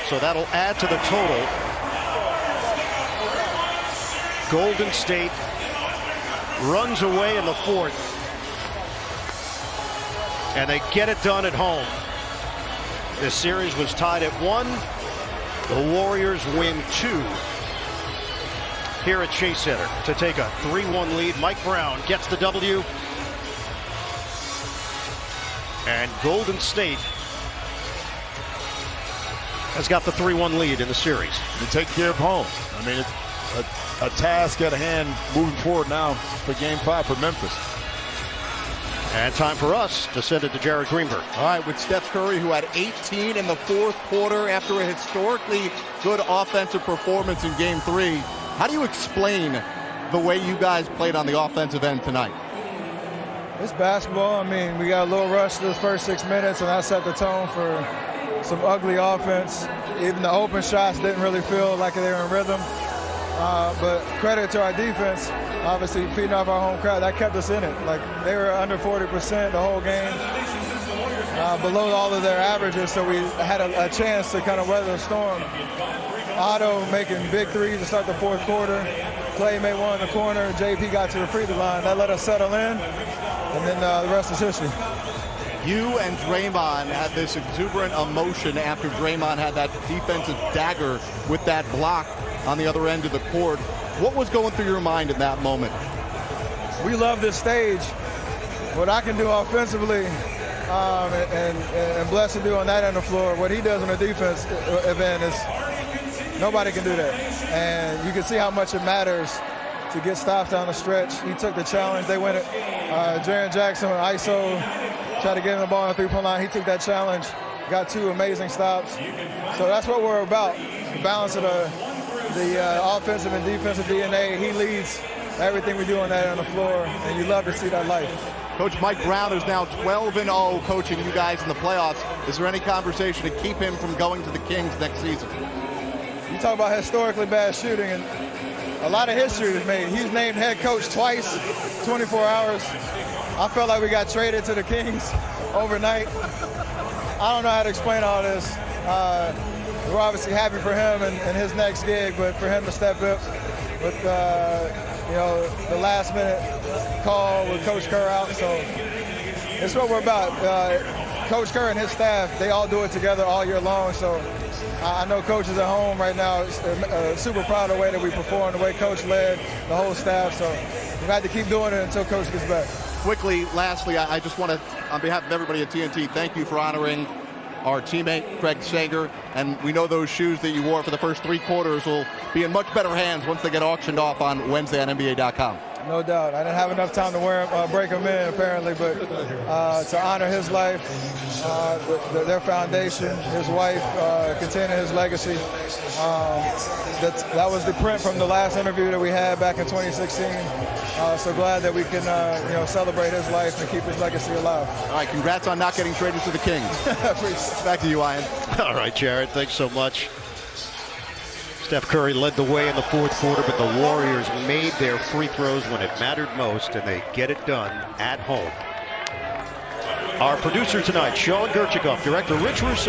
So that'll add to the total. Golden State runs away in the fourth, and they get it done at home. This series was tied at 1. The Warriors win 2 here at Chase Center to take a 3-1 lead. Mike Brown gets the W, and Golden State has got the 3-1 lead in the series. To take care of home. I mean, it's a task at hand moving forward now for Game 5 for Memphis. And time for us to send it to Jared Greenberg. All right, with Steph Curry, who had 18 in the fourth quarter after a historically good offensive performance in Game 3. How do you explain the way you guys played on the offensive end tonight? It's basketball. I mean, we got a little rush those first 6 minutes, and that set the tone for some ugly offense. Even the open shots didn't really feel like they were in rhythm. But credit to our defense, obviously feeding off our home crowd, that kept us in it. Like, they were under 40% the whole game, below all of their averages, so we had a chance to kind of weather the storm. Otto making big threes to start the fourth quarter. Clay made one in the corner. JP got to the free throw line. That let us settle in, and then the rest is history. You and Draymond had this exuberant emotion after Draymond had that defensive dagger with that block on the other end of the court. What was going through your mind in that moment? We love this stage. What I can do offensively and blessed to do on that end of the floor, what he does on the defense event is nobody can do that. And you can see how much it matters to get stops down the stretch. He took the challenge. They win it. Jaren Jackson, ISO, tried to get him the ball on the three-point line. He took that challenge, got 2 amazing stops. So that's what we're about, the balance of the offensive and defensive DNA. He leads everything we do on that on the floor, and you love to see that life. Coach Mike Brown is now 12-0 coaching you guys in the playoffs. Is there any conversation to keep him from going to the Kings next season? You talk about historically bad shooting, and a lot of history was made. He was named head coach twice, 24 hours. I felt like we got traded to the Kings overnight. I don't know how to explain all this. We're obviously happy for him and his next gig, but for him to step up with the last minute call with Coach Kerr out, so it's what we're about. Coach Kerr and his staff, they all do it together all year long, so I know coaches at home right now super proud of the way that we performed, the way Coach led the whole staff, so we've had to keep doing it until Coach gets back. Quickly, lastly, I just want to, on behalf of everybody at TNT, thank you for honoring our teammate, Craig Sager, and we know those shoes that you wore for the first 3 quarters will be in much better hands once they get auctioned off on Wednesday on NBA.com. No doubt. I didn't have enough time to wear them, break them in, apparently, but to honor his life, their foundation, his wife, continuing his legacy. That was the print from the last interview that we had back in 2016. So glad that we can celebrate his life and keep his legacy alive. All right, congrats on not getting traded to the Kings. Back to you, Ian. All right, Jared, thanks so much. Steph Curry led the way in the fourth quarter, but the Warriors made their free throws when it mattered most, and they get it done at home. Our producer tonight, Sean Gerchikoff, director Rich Russo.